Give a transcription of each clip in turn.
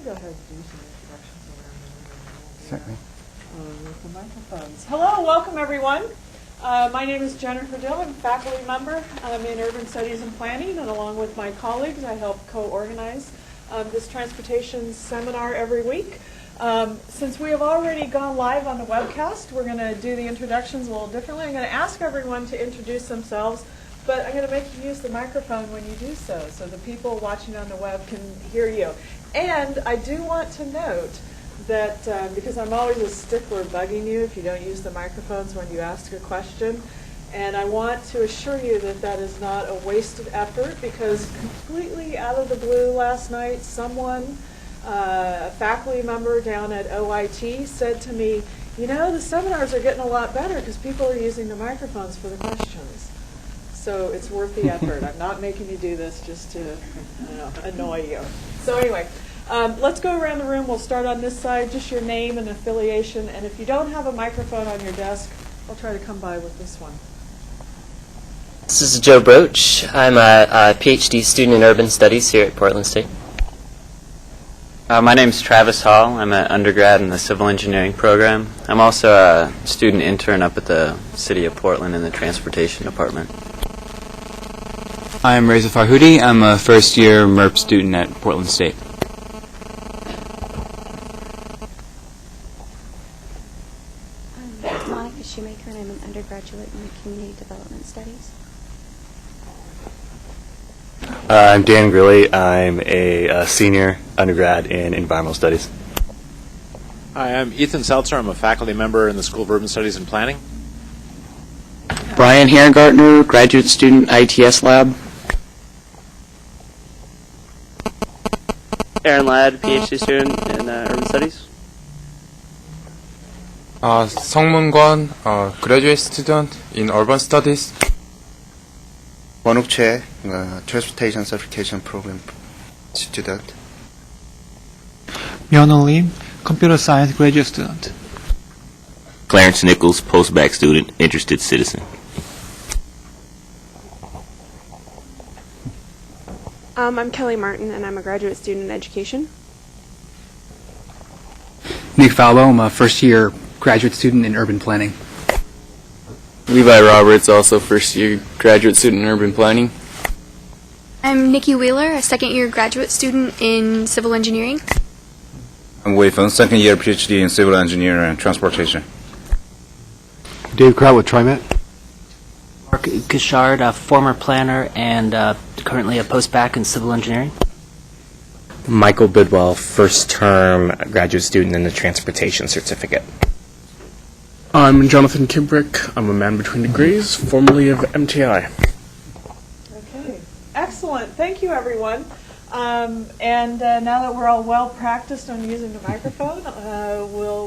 go ahead and do some introductions around the room. Certainly. With the microphones. Hello, welcome everyone. My name is Jennifer Dill. I'm a faculty member in Urban Studies and Planning, and along with my colleagues, I help co-organize this transportation seminar every week. Since we have already gone live on the webcast, we're going to do the introductions a little differently. I'm going to ask everyone to introduce themselves, but I'm going to make you use the microphone when you do so the people watching on the web can hear you. And I do want to note that because I'm always a stickler bugging you if you don't use the microphones when you ask a question, and I want to assure you that that is not a wasted effort, because completely out of the blue last night, someone, a faculty member down at OIT, said to me, you know, the seminars are getting a lot better because people are using the microphones for the questions. So it's worth the effort. I'm not making you do this just to annoy you. So anyway, let's go around the room. We'll start on this side, just your name and affiliation. And if you don't have a microphone on your desk, I'll try to come by with this one. This is Joe Broach. I'm a PhD student in Urban Studies here at Portland State. My name's Travis Hall. I'm an undergrad in the Civil Engineering program. I'm also a student intern up at the City of Portland in the Transportation Department. I'm Reza Farhoudi. I'm a first-year MERP student at Portland State. I'm Monica Shoemaker, and I'm an undergraduate in Community Development Studies. I'm Dan Grilly. I'm a senior undergrad in Environmental Studies. Hi, I'm Ethan Seltzer. I'm a faculty member in the School of Urban Studies and Planning. Brian Herrengartner, graduate student, ITS Lab. Aaron Ladd, PhD student in Urban Studies. 성문 Kwon, graduate student in Urban Studies. 원욱 최, Transportation Certification Program student. Myeon Lim, Computer Science graduate student. Clarence Nichols, postbac student, interested citizen. I'm Kelly Martin, and I'm a graduate student in education. Nick Falbo, I'm a first-year graduate student in urban planning. Levi Roberts, also first-year graduate student in urban planning. I'm Nikki Wheeler, a second-year graduate student in civil engineering. I'm Wei Feng, second-year PhD in civil engineering and transportation. Dave Kraut with TriMet. Mark Gishard, a former planner and currently a postbac in civil engineering. Michael Bidwell, first-term graduate student in the transportation certificate. I'm Jonathan Kibrick. I'm a man between degrees, formerly of MTI. Okay, excellent. Thank you, everyone. And now that we're all well practiced on using the microphone,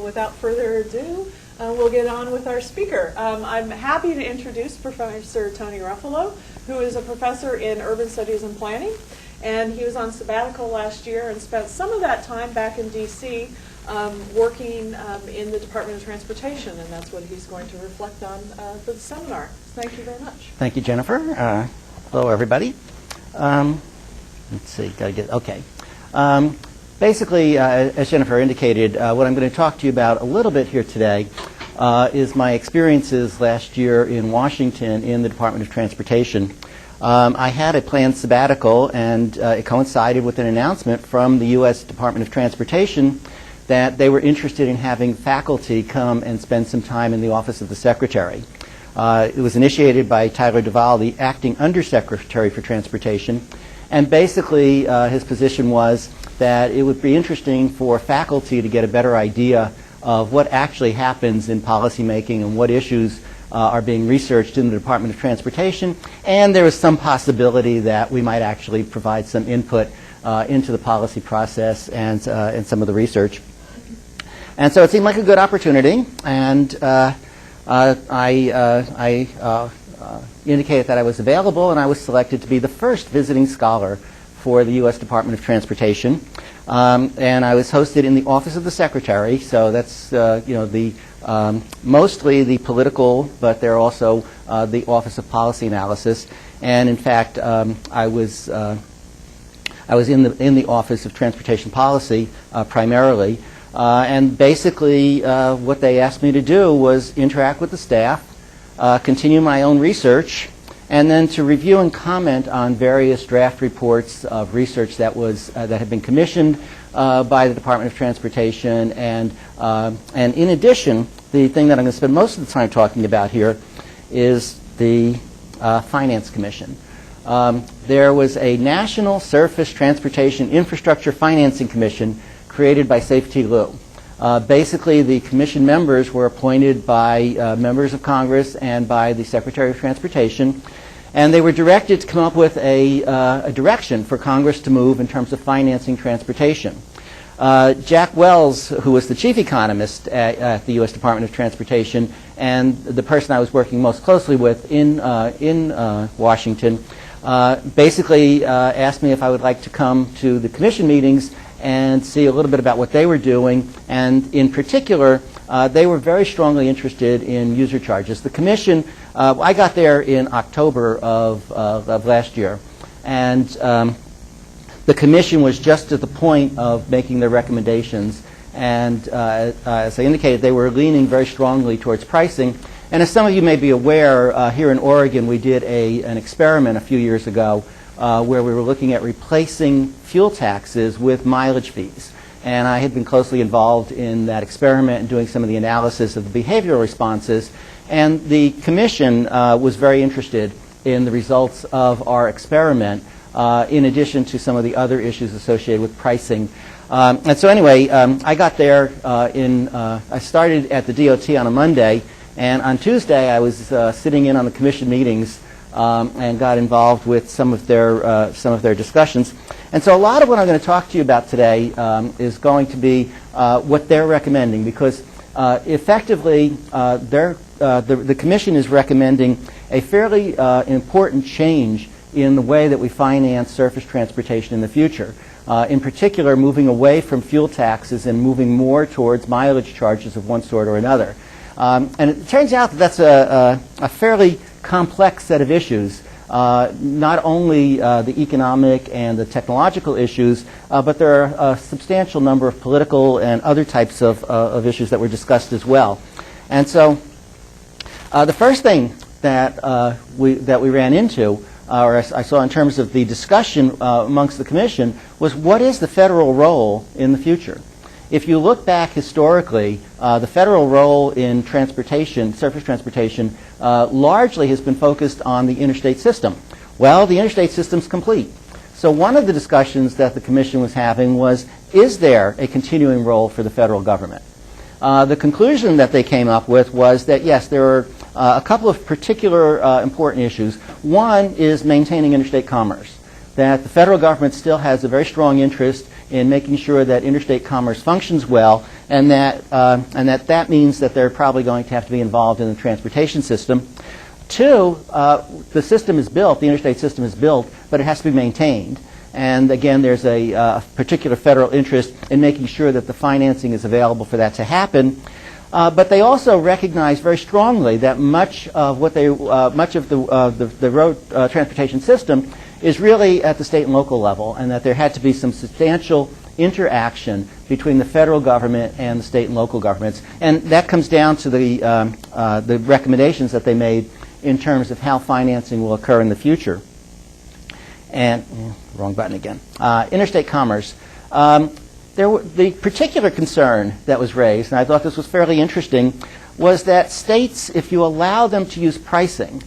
without further ado, we'll get on with our speaker. I'm happy to introduce Professor Tony Rufolo, who is a professor in Urban Studies and Planning. And he was on sabbatical last year and spent some of that time back in D.C. Working in the Department of Transportation, and that's what he's going to reflect on for the seminar. Thank you very much. Thank you, Jennifer. Hello, everybody. Let's see, okay. Basically, as Jennifer indicated, what I'm going to talk to you about a little bit here today is my experiences last year in Washington in the Department of Transportation. I had a planned sabbatical, and it coincided with an announcement from the U.S. Department of Transportation that they were interested in having faculty come and spend some time in the Office of the Secretary. It was initiated by Tyler Duvall, the acting Undersecretary for Transportation, and basically his position was that it would be interesting for faculty to get a better idea of what actually happens in policymaking and what issues are being researched in the Department of Transportation, and there was some possibility that we might actually provide some input into the policy process and some of the research. And so it seemed like a good opportunity, and I indicated that I was available, and I was selected to be the first visiting scholar for the U.S. Department of Transportation. And I was hosted in the Office of the Secretary, so that's mostly the political, but there are also the Office of Policy Analysis. And in fact, I I was in the Office of Transportation Policy primarily. And basically, what they asked me to do was interact with the staff, continue my own research, and then to review and comment on various draft reports of research that had been commissioned by the Department of Transportation. And in addition, the thing that I'm going to spend most of the time talking about here is the Finance Commission. There was a National Surface Transportation Infrastructure Financing Commission created by Safety Lou. Basically, the commission members were appointed by members of Congress and by the Secretary of Transportation, and they were directed to come up with a direction for Congress to move in terms of financing transportation. Jack Wells, who was the chief economist at the U.S. Department of Transportation and the person I was working most closely with in Washington, basically asked me if I would like to come to the commission meetings and see a little bit about what they were doing. And in particular, they were very strongly interested in user charges. The commission, I got there in October of last year, and the commission was just at the point of making their recommendations. And as I indicated, they were leaning very strongly towards pricing. And as some of you may be aware, here in Oregon, we did an experiment a few years ago where we were looking at replacing fuel taxes with mileage fees. And I had been closely involved in that experiment and doing some of the analysis of the behavioral responses. And the commission was very interested in the results of our experiment, in addition to some of the other issues associated with pricing. And so anyway, I got there I started at the DOT on a Monday, and on Tuesday I was sitting in on the commission meetings and got involved with some of their discussions. And so a lot of what I'm going to talk to you about today is going to be what they're recommending, because effectively the commission is recommending a fairly important change in the way that we finance surface transportation in the future. In particular, moving away from fuel taxes and moving more towards mileage charges of one sort or another. And it turns out that that's a fairly complex set of issues, not only the economic and the technological issues, but there are a substantial number of political and other types of issues that were discussed as well. And so the first thing that we ran into, or I saw in terms of the discussion amongst the commission, was what is the federal role in the future? If you look back historically, the federal role in transportation, surface transportation, largely has been focused on the interstate system. Well, the interstate system's complete. So one of the discussions that the commission was having was, is there a continuing role for the federal government? The conclusion that they came up with was that, yes, there are a couple of particular important issues. One is maintaining interstate commerce, that the federal government still has a very strong interest in making sure that interstate commerce functions well, and that means that they're probably going to have to be involved in the transportation system. Two, the system is built, the interstate system is built, but it has to be maintained. And again, there's a particular federal interest in making sure that the financing is available for that to happen. But they also recognize very strongly that much of the road transportation system is really at the state and local level, and that there had to be some substantial interaction between the federal government and the state and local governments. And that comes down to the recommendations that they made in terms of how financing will occur in the future. And wrong button again. Interstate commerce. The particular concern that was raised, and I thought this was fairly interesting, was that states, if you allow them to use pricing,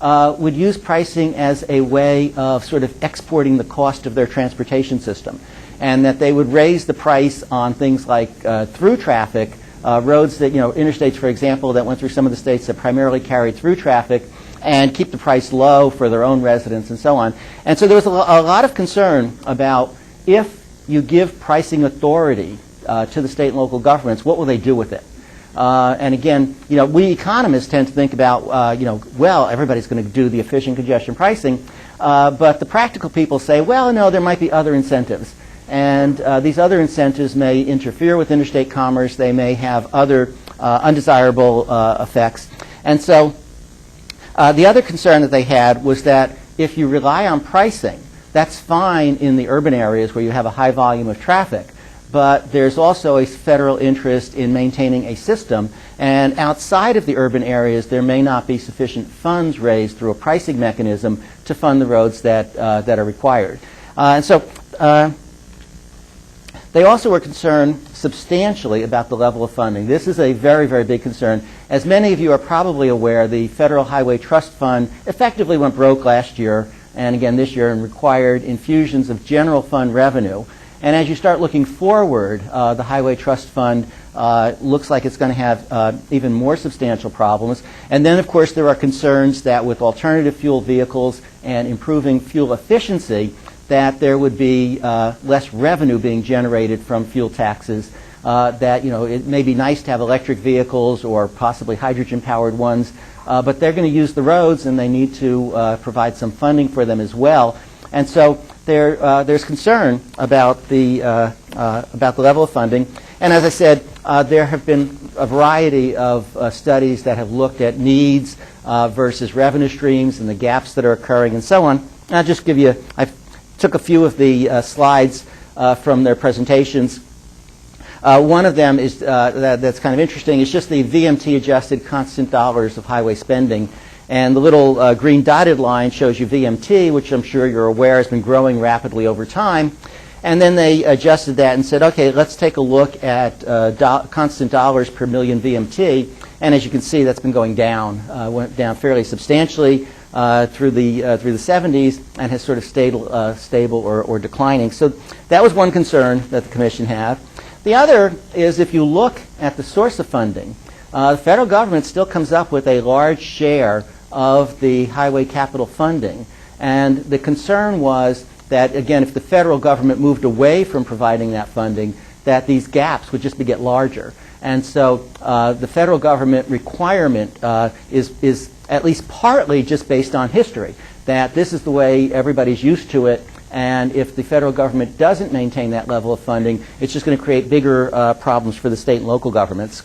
would use pricing as a way of sort of exporting the cost of their transportation system, and that they would raise the price on things like through traffic, roads that, interstates, for example, that went through some of the states that primarily carried through traffic, and keep the price low for their own residents and so on. And so there was a lot of concern about, if you give pricing authority to the state and local governments, what will they do with it? And again, we economists tend to think about, well, everybody's going to do the efficient congestion pricing, but the practical people say, well, no, there might be other incentives. And these other incentives may interfere with interstate commerce. They may have other undesirable effects. And so the other concern that they had was that if you rely on pricing, That's fine in the urban areas where you have a high volume of traffic. But there's also a federal interest in maintaining a system, and outside of the urban areas there may not be sufficient funds raised through a pricing mechanism to fund the roads that are required. And so they also were concerned substantially about the level of funding. This is a very, very big concern. As many of you are probably aware, the Federal Highway Trust Fund effectively went broke last year and again this year and required infusions of general fund revenue. And as you start looking forward, the Highway Trust Fund looks like it's going to have even more substantial problems. And then, of course, there are concerns that with alternative fuel vehicles and improving fuel efficiency, that there would be less revenue being generated from fuel taxes. That, you know, it may be nice to have electric vehicles or possibly hydrogen-powered ones, but they're going to use the roads and they need to provide some funding for them as well. And so there's concern about the level of funding. And as I said, there have been a variety of studies that have looked at needs versus revenue streams and the gaps that are occurring and so on. And I'll just give you, I took a few of the slides from their presentations. One of them is that's kind of interesting. It's just the VMT adjusted constant dollars of highway spending. And the little green dotted line shows you VMT, which I'm sure you're aware has been growing rapidly over time. And then they adjusted that and said, okay, let's take a look at constant dollars per million VMT. And as you can see, that's been going down, went down fairly substantially through the 70s and has sort of stayed stable or declining. So that was one concern that the Commission had. The other is if you look at the source of funding, the federal government still comes up with a large share of the highway capital funding. And the concern was that, again, if the federal government moved away from providing that funding, that these gaps would just get larger. And so the federal government requirement is at least partly just based on history, that this is the way everybody's used to it, and if the federal government doesn't maintain that level of funding, it's just going to create bigger problems for the state and local governments.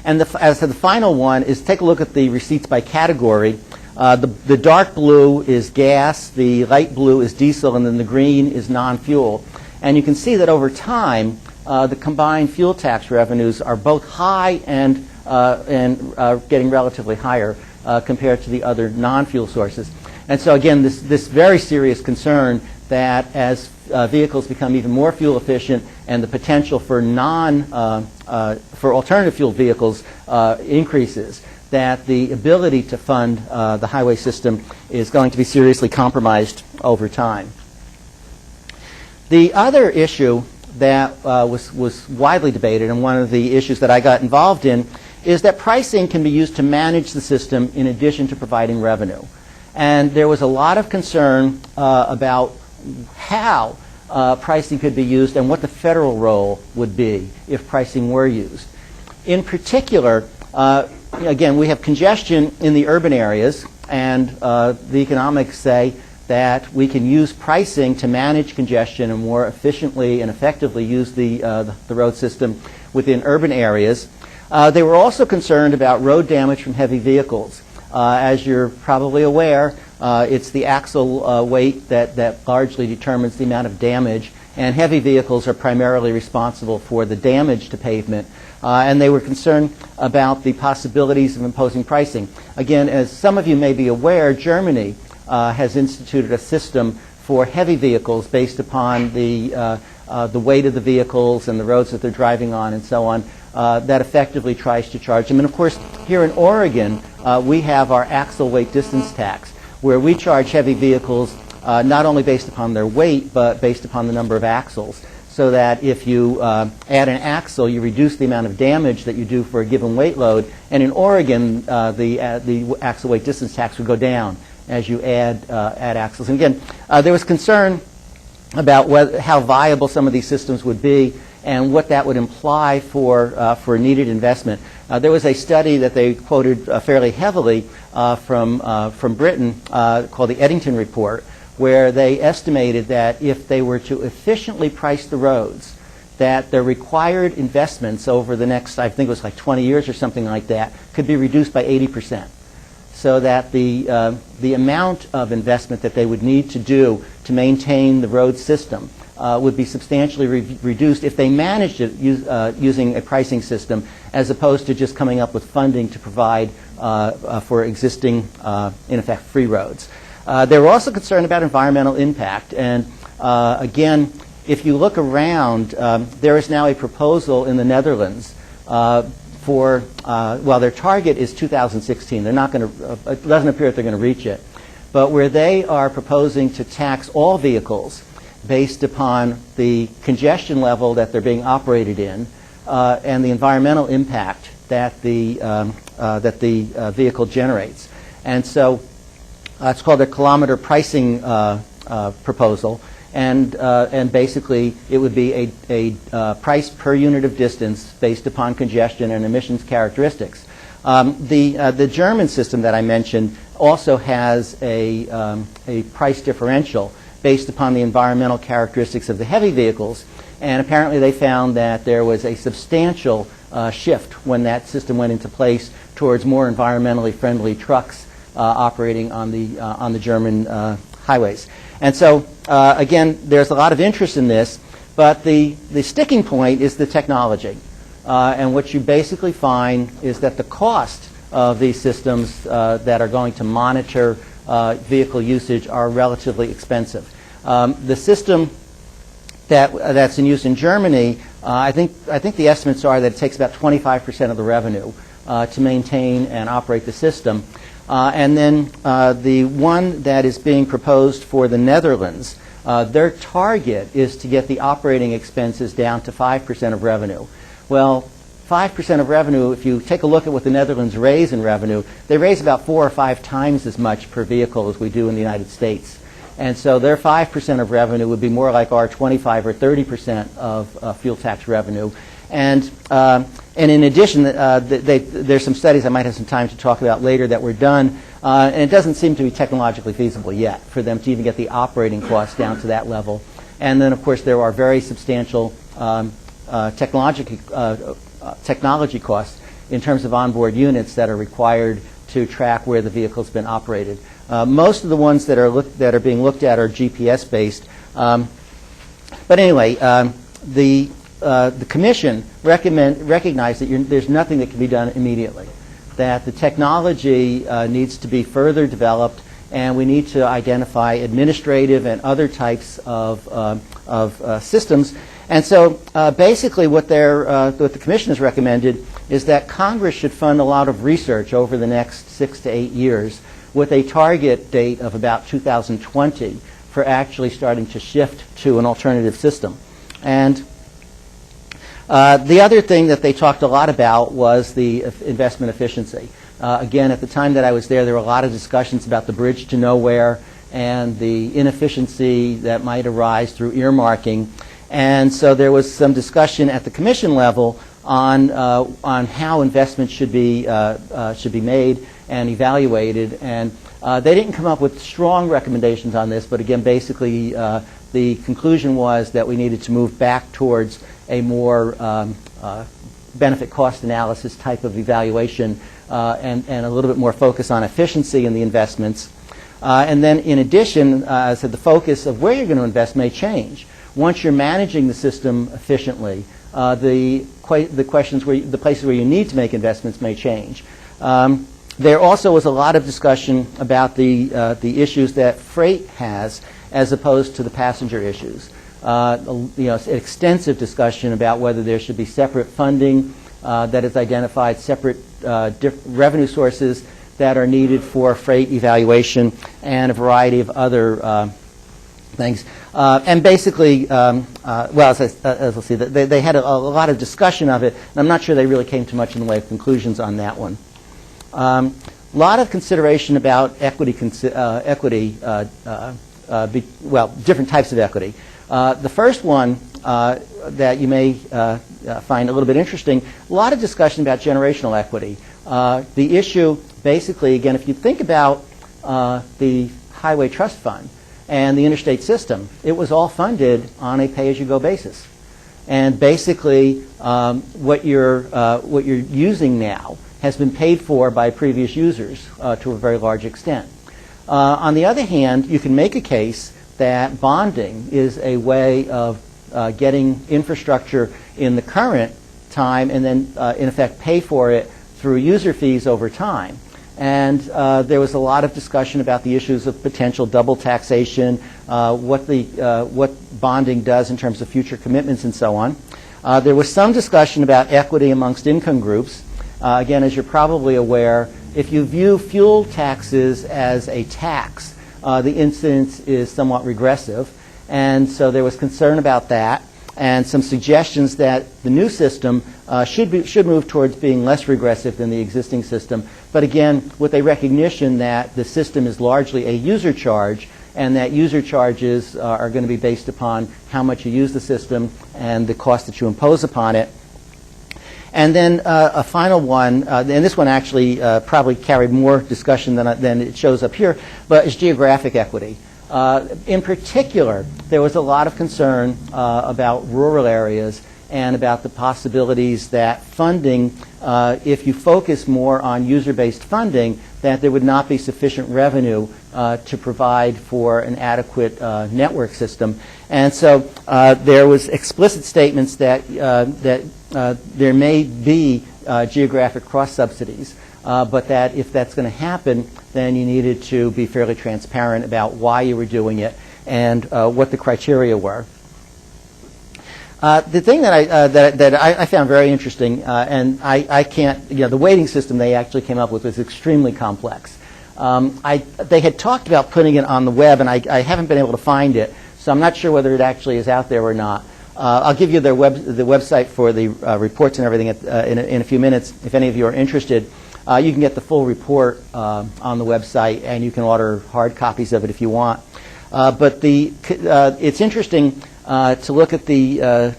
And as to the final one is take a look at the receipts by category. The dark blue is gas, the light blue is diesel, and then the green is non-fuel. And you can see that over time, the combined fuel tax revenues are both high and getting relatively higher compared to the other non-fuel sources. And so again, this very serious concern that as vehicles become even more fuel efficient and the potential for for alternative fuel vehicles increases, that the ability to fund the highway system is going to be seriously compromised over time. The other issue that was widely debated, and one of the issues that I got involved in, is that pricing can be used to manage the system in addition to providing revenue. And there was a lot of concern about how pricing could be used and what the federal role would be if pricing were used. In particular, again, we have congestion in the urban areas, and the economics say that we can use pricing to manage congestion and more efficiently and effectively use the road system within urban areas. They were also concerned about road damage from heavy vehicles. As you're probably aware, it's the axle weight that largely determines the amount of damage, and heavy vehicles are primarily responsible for the damage to pavement. And they were concerned about the possibilities of imposing pricing. Again, as some of you may be aware, Germany has instituted a system for heavy vehicles based upon the weight of the vehicles and the roads that they're driving on and so on, that effectively tries to charge them. And of course, here in Oregon, we have our axle weight distance tax, where we charge heavy vehicles not only based upon their weight, but based upon the number of axles, so that if you add an axle, you reduce the amount of damage that you do for a given weight load. And in Oregon, the axle weight distance tax would go down as you add axles. And again, there was concern about how viable some of these systems would be and what that would imply for needed investment. There was a study that they quoted fairly heavily from Britain called the Eddington Report, where they estimated that if they were to efficiently price the roads, that their required investments over the next, I think it was like 20 years or something like that, could be reduced by 80%. so that the amount of investment that they would need to do to maintain the road system would be substantially reduced if they managed it using a pricing system, as opposed to just coming up with funding to provide for existing, in effect, free roads. They were also concerned about environmental impact. And again, if you look around, there is now a proposal in the Netherlands for, well, their target is 2016. They're not going to, it doesn't appear that they're going to reach it. But where they are proposing to tax all vehicles based upon the congestion level that they're being operated in and the environmental impact that the vehicle generates. And so it's called a kilometer pricing proposal. And basically, it would be a price per unit of distance based upon congestion and emissions characteristics. The German system that I mentioned also has a price differential based upon the environmental characteristics of the heavy vehicles. And apparently, they found that there was a substantial shift when that system went into place towards more environmentally friendly trucks operating on the German highways. And so, again, there's a lot of interest in this, but the sticking point is the technology. And what you basically find is that the cost of these systems that are going to monitor vehicle usage are relatively expensive. The system that's in use in Germany, I think the estimates are that it takes about 25% of the revenue to maintain and operate the system. And then the one that is being proposed for the Netherlands, their target is to get the operating expenses down to 5% of revenue. Well, 5% of revenue, if you take a look at what the Netherlands raise in revenue, they raise about 4 or 5 times as much per vehicle as we do in the United States. And so their 5% of revenue would be more like our 25 or 30% of fuel tax revenue. And in addition, there's some studies I might have some time to talk about later that were done, and it doesn't seem to be technologically feasible yet for them to even get the operating costs down to that level. And then, of course, there are very substantial technology costs in terms of onboard units that are required to track where the vehicle's been operated. Most of the ones that are being looked at are GPS based. But anyway, the Commission recognized that there's nothing that can be done immediately, that the technology needs to be further developed, and we need to identify administrative and other types of systems. And so basically what the Commission has recommended is that Congress should fund a lot of research over the next 6 to 8 years with a target date of about 2020 for actually starting to shift to an alternative system. And the other thing that they talked a lot about was the investment efficiency. Again, at the time that I was there were a lot of discussions about the bridge to nowhere and the inefficiency that might arise through earmarking. And so there was some discussion at the Commission level on how investments should be made and evaluated. And they didn't come up with strong recommendations on this, but again, basically the conclusion was that we needed to move back towards a more benefit cost analysis type of evaluation and a little bit more focus on efficiency in the investments. And then in addition, I said the focus of where you're going to invest may change. Once you're managing the system efficiently, the places where you need to make investments may change. There also was a lot of discussion about the issues that freight has as opposed to the passenger issues. Extensive discussion about whether there should be separate funding that is identified, separate revenue sources that are needed for freight evaluation, and a variety of other things. And basically, well, as we'll see, they had a lot of discussion of it, and I'm not sure they really came to much in the way of conclusions on that one. A lot of consideration about equity, different types of equity. The first one that you may find a little bit interesting, a lot of discussion about generational equity. The issue, basically, again, if you think about the Highway Trust Fund and the interstate system, it was all funded on a pay-as-you-go basis. And basically, what you're using now has been paid for by previous users to a very large extent. On the other hand, you can make a case that bonding is a way of getting infrastructure in the current time and then, in effect, pay for it through user fees over time. And there was a lot of discussion about the issues of potential double taxation, what bonding does in terms of future commitments and so on. There was some discussion about equity amongst income groups. Again, as you're probably aware, if you view fuel taxes as a tax, the incidence is somewhat regressive. And so there was concern about that and some suggestions that the new system should move towards being less regressive than the existing system. But again, with a recognition that the system is largely a user charge and that user charges are going to be based upon how much you use the system and the cost that you impose upon it. And then a final one, and this one actually probably carried more discussion than it shows up here, but is geographic equity. In particular, there was a lot of concern about rural areas and about the possibilities that funding, if you focus more on user-based funding, that there would not be sufficient revenue to provide for an adequate network system. And so there was explicit statements that there may be geographic cross-subsidies, but that if that's going to happen, then you needed to be fairly transparent about why you were doing it and what the criteria were. The thing that I found very interesting, and I can't, the weighting system they actually came up with was extremely complex. They had talked about putting it on the web, and I haven't been able to find it, so I'm not sure whether it actually is out there or not. I'll give you the website for the reports and everything in a few minutes. If any of you are interested, you can get the full report on the website, and you can order hard copies of it if you want. But it's interesting to look at the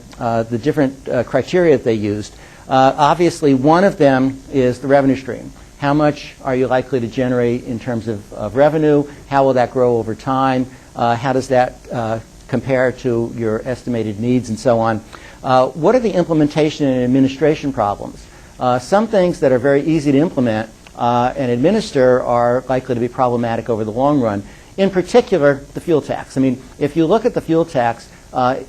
different criteria that they used. Obviously, one of them is the revenue stream. How much are you likely to generate in terms of revenue? How will that grow over time? How does that compare to your estimated needs and so on? What are the implementation and administration problems? Some things that are very easy to implement and administer are likely to be problematic over the long run. In particular, the fuel tax. I mean, if you look at the fuel tax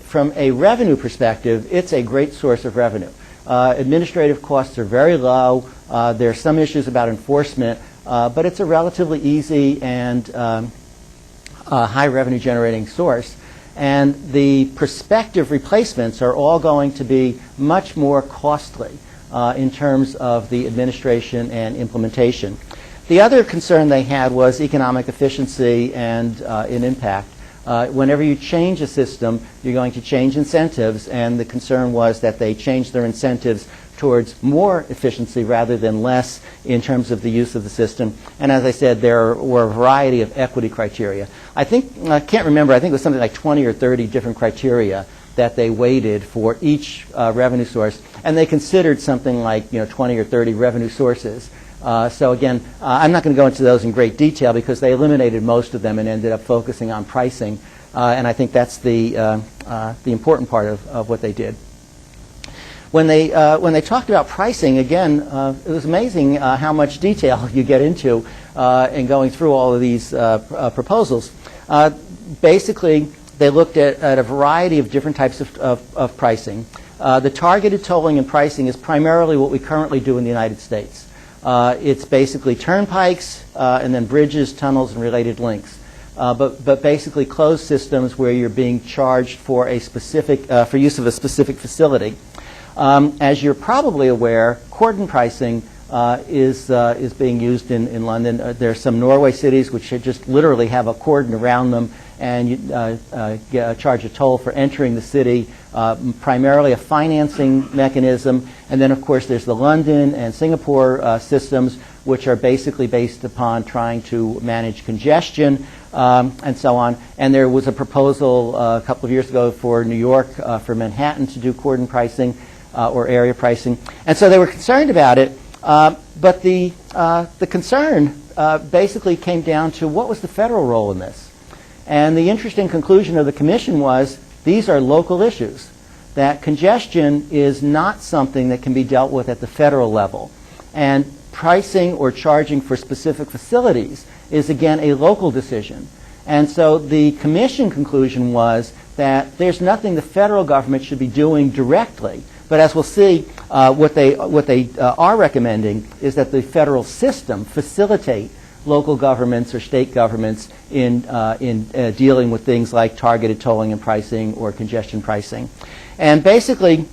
from a revenue perspective, it's a great source of revenue. Administrative costs are very low. There are some issues about enforcement, but it's a relatively easy and high revenue generating source. And the prospective replacements are all going to be much more costly in terms of the administration and implementation. The other concern they had was economic efficiency and in impact. Whenever you change a system, you're going to change incentives, and the concern was that they changed their incentives towards more efficiency rather than less in terms of the use of the system. And as I said, there were a variety of equity criteria. I can't remember, I think it was something like 20 or 30 different criteria that they weighted for each revenue source, and they considered something like 20 or 30 revenue sources. So again, I'm not going to go into those in great detail because they eliminated most of them and ended up focusing on pricing, and I think that's the important part of what they did. When they talked about pricing, again, it was amazing how much detail you get into in going through all of these proposals. Basically, they looked at a variety of different types of pricing. The targeted tolling and pricing is primarily what we currently do in the United States. It's basically turnpikes and then bridges, tunnels, and related links. But basically closed systems where you're being charged for a specific for use of a specific facility. As you're probably aware, cordon pricing is being used in London. There are some Norway cities which just literally have a cordon around them, and you charge a toll for entering the city, primarily a financing mechanism. And then, of course, there's the London and Singapore systems, which are basically based upon trying to manage congestion and so on. And there was a proposal a couple of years ago for New York, for Manhattan, to do cordon pricing or area pricing. And so they were concerned about it. But the concern basically came down to what was the federal role in this. And the interesting conclusion of the commission was these are local issues, that congestion is not something that can be dealt with at the federal level. And pricing or charging for specific facilities is, again, a local decision. And so the commission conclusion was that there's nothing the federal government should be doing directly. But as we'll see, what they are recommending is that the federal system facilitate local governments or state governments in dealing with things like targeted tolling and pricing or congestion pricing. And basically,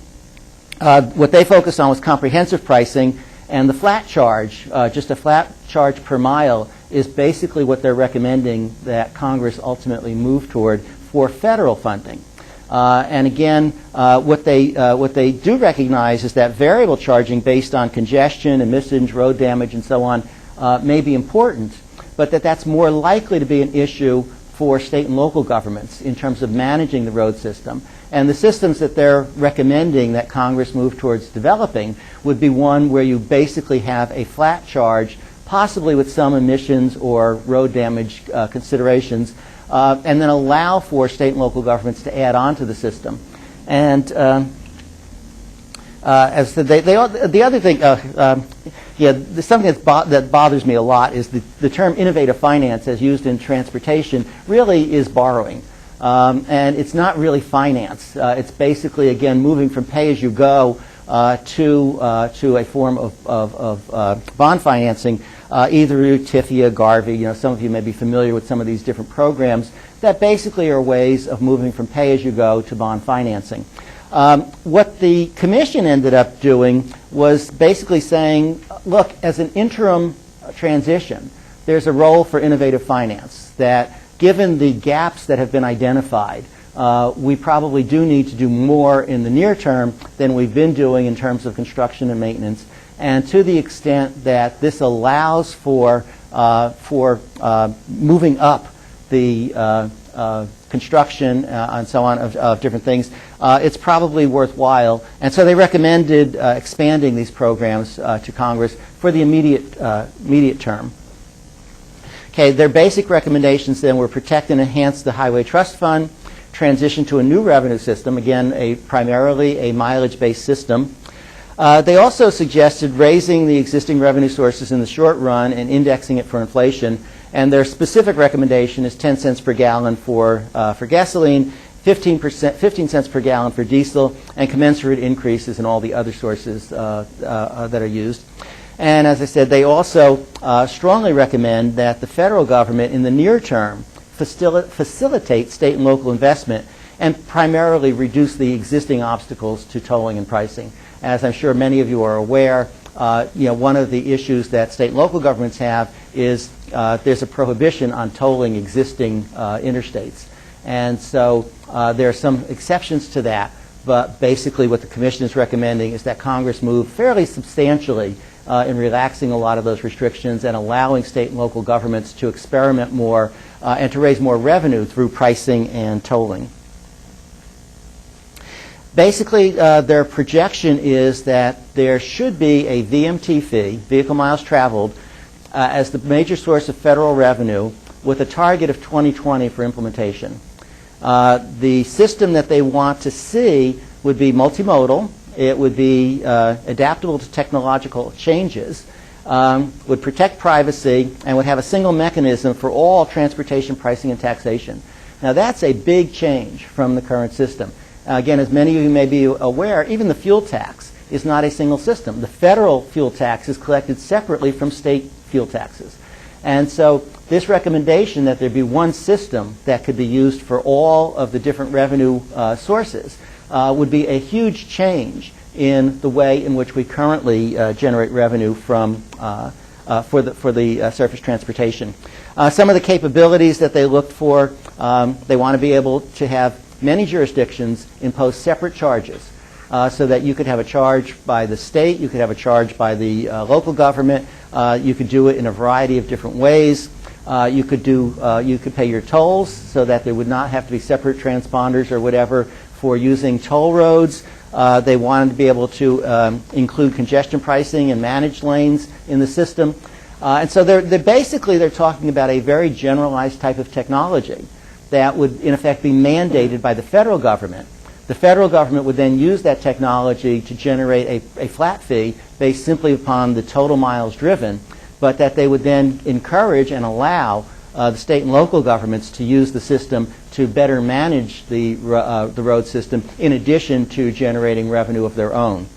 what they focused on was comprehensive pricing, and the flat charge, just a flat charge per mile, is basically what they're recommending that Congress ultimately move toward for federal funding. And again, what they do recognize is that variable charging based on congestion, emissions, road damage, and so on may be important, but that's more likely to be an issue for state and local governments in terms of managing the road system. And the systems that they're recommending that Congress move towards developing would be one where you basically have a flat charge, possibly with some emissions or road damage considerations, and then allow for state and local governments to add on to the system. And as the other thing, something that bothers me a lot is the term innovative finance as used in transportation really is borrowing. And it's not really finance. It's basically, again, moving from pay-as-you-go to a form of bond financing, either through TIFIA, Garvey. Some of you may be familiar with some of these different programs that basically are ways of moving from pay-as-you-go to bond financing. What the commission ended up doing was basically saying, look, as an interim transition, there's a role for innovative finance that, given the gaps that have been identified, we probably do need to do more in the near term than we've been doing in terms of construction and maintenance. And to the extent that this allows for moving up the construction and so on of different things, it's probably worthwhile. And so they recommended expanding these programs to Congress for the immediate term. Okay, their basic recommendations then were protect and enhance the Highway Trust Fund, transition to a new revenue system, again, primarily a mileage-based system. They also suggested raising the existing revenue sources in the short run and indexing it for inflation. And their specific recommendation is 10 cents per gallon for gasoline, 15 cents per gallon for diesel, and commensurate increases in all the other sources that are used. And as I said, they also strongly recommend that the federal government in the near term facilitate state and local investment and primarily reduce the existing obstacles to tolling and pricing. As I'm sure many of you are aware, one of the issues that state and local governments have is there's a prohibition on tolling existing interstates. And so there are some exceptions to that, but basically what the Commission is recommending is that Congress move fairly substantially in relaxing a lot of those restrictions and allowing state and local governments to experiment more and to raise more revenue through pricing and tolling. Basically, their projection is that there should be a VMT fee, vehicle miles traveled, as the major source of federal revenue with a target of 2020 for implementation. The system that they want to see would be multimodal. It would be adaptable to technological changes, would protect privacy, and would have a single mechanism for all transportation pricing and taxation. Now that's a big change from the current system. Again, as many of you may be aware, even the fuel tax is not a single system. The federal fuel tax is collected separately from state fuel taxes. And so this recommendation that there be one system that could be used for all of the different revenue sources would be a huge change in the way in which we currently generate revenue from for the surface transportation. Some of the capabilities that they looked for, they want to be able to have many jurisdictions impose separate charges so that you could have a charge by the state, you could have a charge by the local government, you could do it in a variety of different ways. You could pay your tolls so that there would not have to be separate transponders or whatever for using toll roads. They wanted to be able to include congestion pricing and managed lanes in the system. And so they're talking about a very generalized type of technology that would, in effect, be mandated by the federal government, The federal government would then use that technology to generate a flat fee based simply upon the total miles driven, but that they would then encourage and allow the state and local governments to use the system to better manage the road system in addition to generating revenue of their own.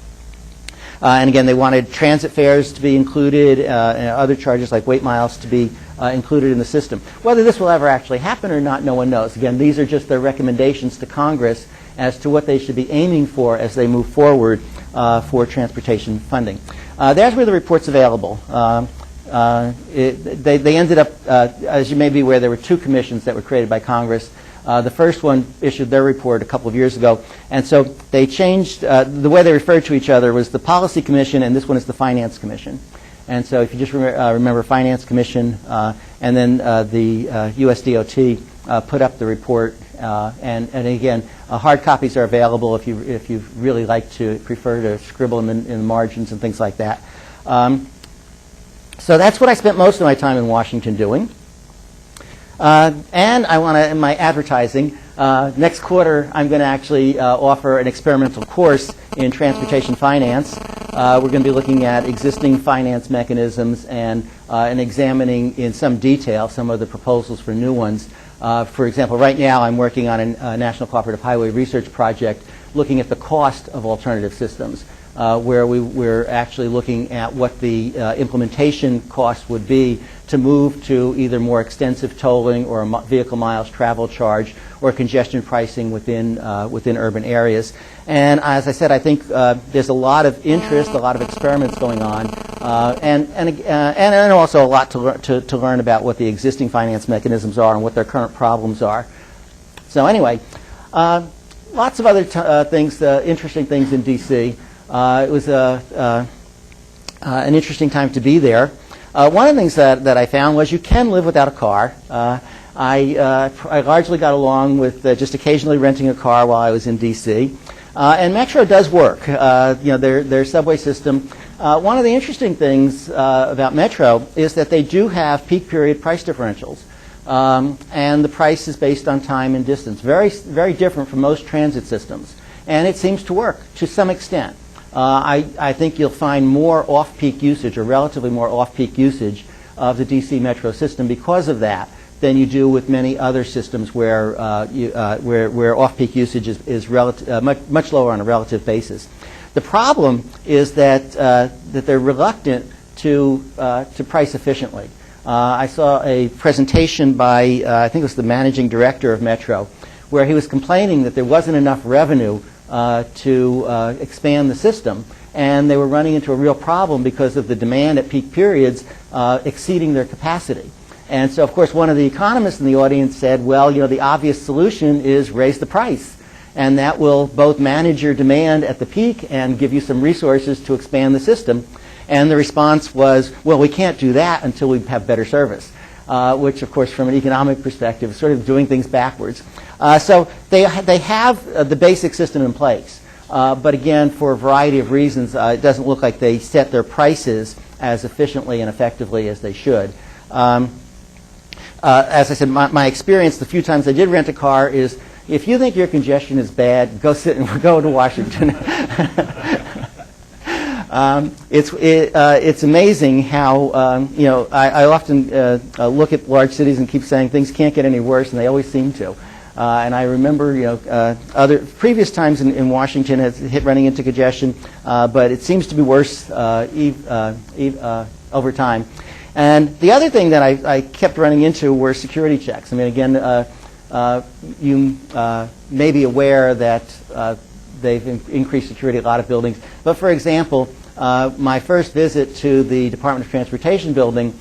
And again, they wanted transit fares to be included and other charges like weight miles to be included in the system. Whether this will ever actually happen or not, no one knows. Again, these are just their recommendations to Congress as to what they should be aiming for as they move forward for transportation funding. There's where the report's available. They ended up, as you may be aware, there were two commissions that were created by Congress. The first one issued their report a couple of years ago, and so they changed, the way they referred to each other was the Policy Commission, and this one is the Finance Commission. And so if you just remember Finance Commission, and then the USDOT put up the report, and again, hard copies are available if you really like to prefer to scribble them in the margins and things like that. So that's what I spent most of my time in Washington doing. And I want to, in my advertising, next quarter I'm going to actually offer an experimental course in transportation finance. We're going to be looking at existing finance mechanisms and examining in some detail some of the proposals for new ones. For example, right now I'm working on a National Cooperative Highway Research Project looking at the cost of alternative systems, where we're actually looking at what the implementation cost would be to move to either more extensive tolling or a vehicle miles travel charge or congestion pricing within urban areas. And as I said, I think there's a lot of interest, a lot of experiments going on, and also a lot to learn about what the existing finance mechanisms are and what their current problems are. So anyway, lots of other things, interesting things in D.C. It was an interesting time to be there. One of the things that I found was you can live without a car. I largely got along with just occasionally renting a car while I was in D.C. And Metro does work. Their subway system. One of the interesting things about Metro is that they do have peak period price differentials. And the price is based on time and distance. Very, very different from most transit systems. And it seems to work to some extent. I think you'll find more off-peak usage, or relatively more off-peak usage of the DC Metro system because of that than you do with many other systems where off-peak usage is much lower on a relative basis. The problem is that they're reluctant to price efficiently. I saw a presentation by I think it was the managing director of Metro, where he was complaining that there wasn't enough revenue to expand the system, and they were running into a real problem because of the demand at peak periods exceeding their capacity. And so, of course, one of the economists in the audience said, well, the obvious solution is raise the price, and that will both manage your demand at the peak and give you some resources to expand the system. And the response was, well, we can't do that until we have better service, which, of course, from an economic perspective is sort of doing things backwards. So they have the basic system in place. But again, for a variety of reasons, it doesn't look like they set their prices as efficiently and effectively as they should. As I said, my experience the few times I did rent a car is, if you think your congestion is bad, go to Washington. It's amazing how I often look at large cities and keep saying things can't get any worse, and they always seem to. And I remember other previous times in Washington has hit running into congestion, but it seems to be worse over time. And the other thing that I kept running into were security checks. I mean, again, you may be aware that they've increased security at a lot of buildings. But for example, my first visit to the Department of Transportation building,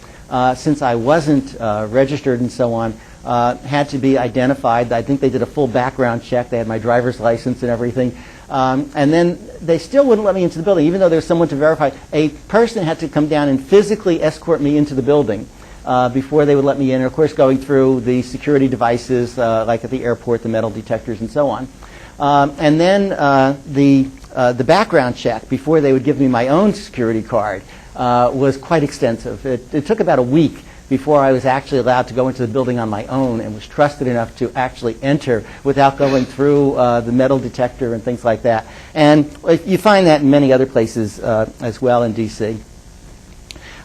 since I wasn't registered and so on, had to be identified. I think they did a full background check. They had my driver's license and everything. And then they still wouldn't let me into the building, even though there was someone to verify. A person had to come down and physically escort me into the building before they would let me in. And of course, going through the security devices, like at the airport, the metal detectors, and so on. And then the background check before they would give me my own security card was quite extensive. It took about a week before I was actually allowed to go into the building on my own and was trusted enough to actually enter without going through the metal detector and things like that. And you find that in many other places as well in D.C.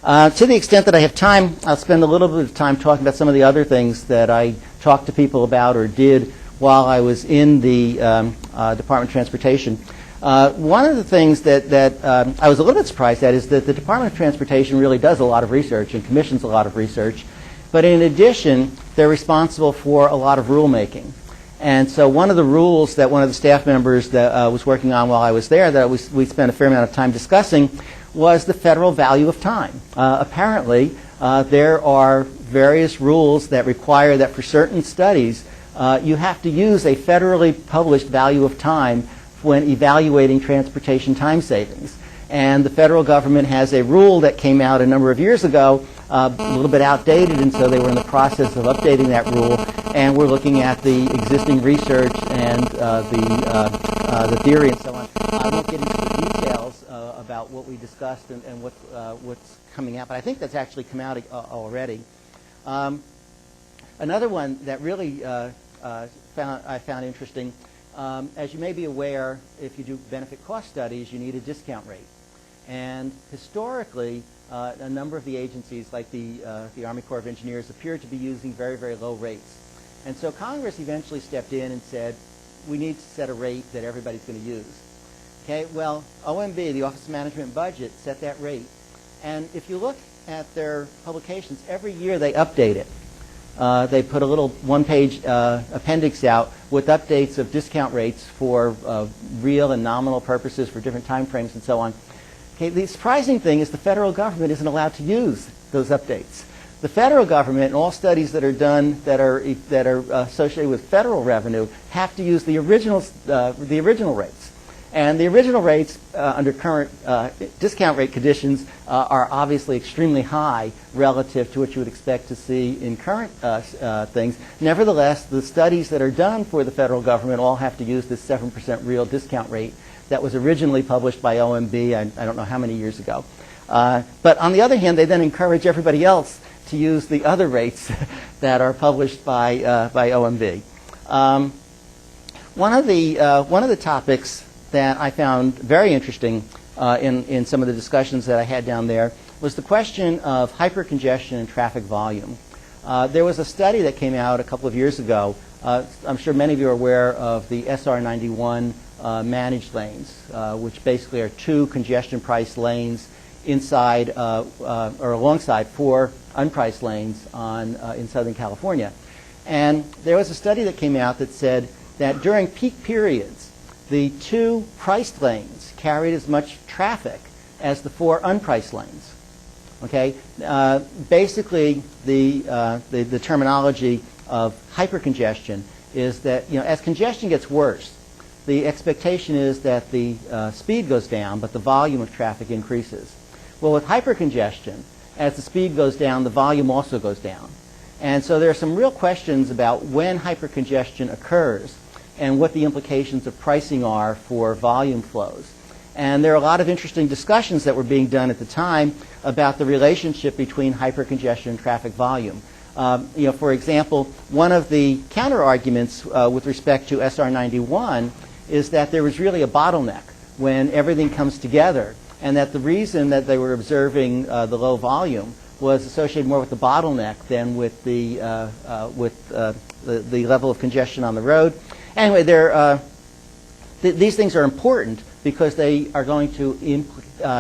To the extent that I have time, I'll spend a little bit of time talking about some of the other things that I talked to people about or did while I was in the Department of Transportation. One of the things that I was a little bit surprised at is that the Department of Transportation really does a lot of research and commissions a lot of research. But in addition, they're responsible for a lot of rulemaking. And so one of the rules that one of the staff members that was working on while I was there that we spent a fair amount of time discussing was the federal value of time. Apparently, there are various rules that require that for certain studies, you have to use a federally published value of time when evaluating transportation time savings. And the federal government has a rule that came out a number of years ago, a little bit outdated, and so they were in the process of updating that rule. And we're looking at the existing research and the theory and so on. I won't get into the details about what we discussed and what's coming out, but I think that's actually come out already. Another one that really I found interesting, as you may be aware, if you do benefit cost studies, you need a discount rate. And historically, a number of the agencies, like the Army Corps of Engineers, appeared to be using very, very low rates. And so Congress eventually stepped in and said, we need to set a rate that everybody's going to use. Okay, well, OMB, the Office of Management and Budget, set that rate. And if you look at their publications, every year they update it. They put a little one-page appendix out with updates of discount rates for real and nominal purposes for different time frames and so on. Okay, the surprising thing is the federal government isn't allowed to use those updates. The federal government and all studies that are done that are associated with federal revenue have to use the original rates. And the original rates under current discount rate conditions are obviously extremely high relative to what you would expect to see in current things. Nevertheless, the studies that are done for the federal government all have to use this 7% real discount rate that was originally published by OMB, I don't know how many years ago. But on the other hand, they then encourage everybody else to use the other rates that are published by OMB. One of the topics that I found very interesting in some of the discussions that I had down there was the question of hypercongestion and traffic volume. There was a study that came out a couple of years ago. I'm sure many of you are aware of the SR 91 managed lanes, which basically are two congestion price lanes inside or alongside four unpriced lanes in Southern California. And there was a study that came out that said that during peak periods, the two priced lanes carried as much traffic as the four unpriced lanes. Okay, basically the terminology of hypercongestion is that as congestion gets worse, the expectation is that the speed goes down, but the volume of traffic increases. Well, with hypercongestion, as the speed goes down, the volume also goes down. And so there are some real questions about when hypercongestion occurs and what the implications of pricing are for volume flows. And there are a lot of interesting discussions that were being done at the time about the relationship between hypercongestion and traffic volume. For example, one of the counter-arguments with respect to SR 91 is that there was really a bottleneck when everything comes together, and that the reason that they were observing the low volume was associated more with the bottleneck than with the level of congestion on the road. Anyway, these things are important because they are going to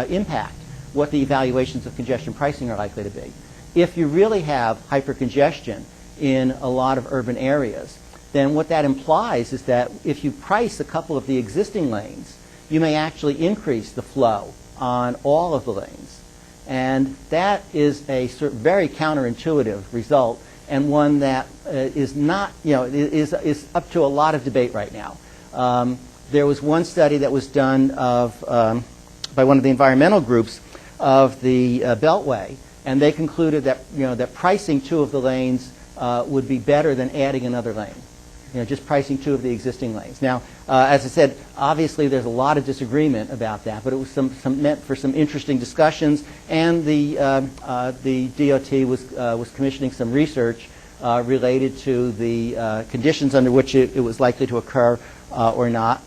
impact what the evaluations of congestion pricing are likely to be. If you really have hypercongestion in a lot of urban areas, then what that implies is that if you price a couple of the existing lanes, you may actually increase the flow on all of the lanes. And that is a sort of very counterintuitive result, and one that is not, is up to a lot of debate right now. There was one study that was done by one of the environmental groups of the Beltway, and they concluded that that pricing two of the lanes would be better than adding another lane. just pricing 2 of the existing lanes. Now, as I said, obviously there's a lot of disagreement about that, but it was meant for some interesting discussions, and the DOT was commissioning some research related to the conditions under which it was likely to occur or not.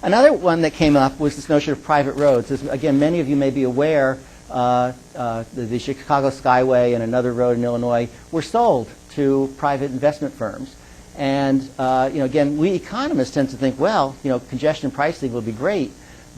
Another one that came up was this notion of private roads. As, again, many of you may be aware, the Chicago Skyway and another road in Illinois were sold to private investment firms. And again, we economists tend to think, well, congestion pricing will be great.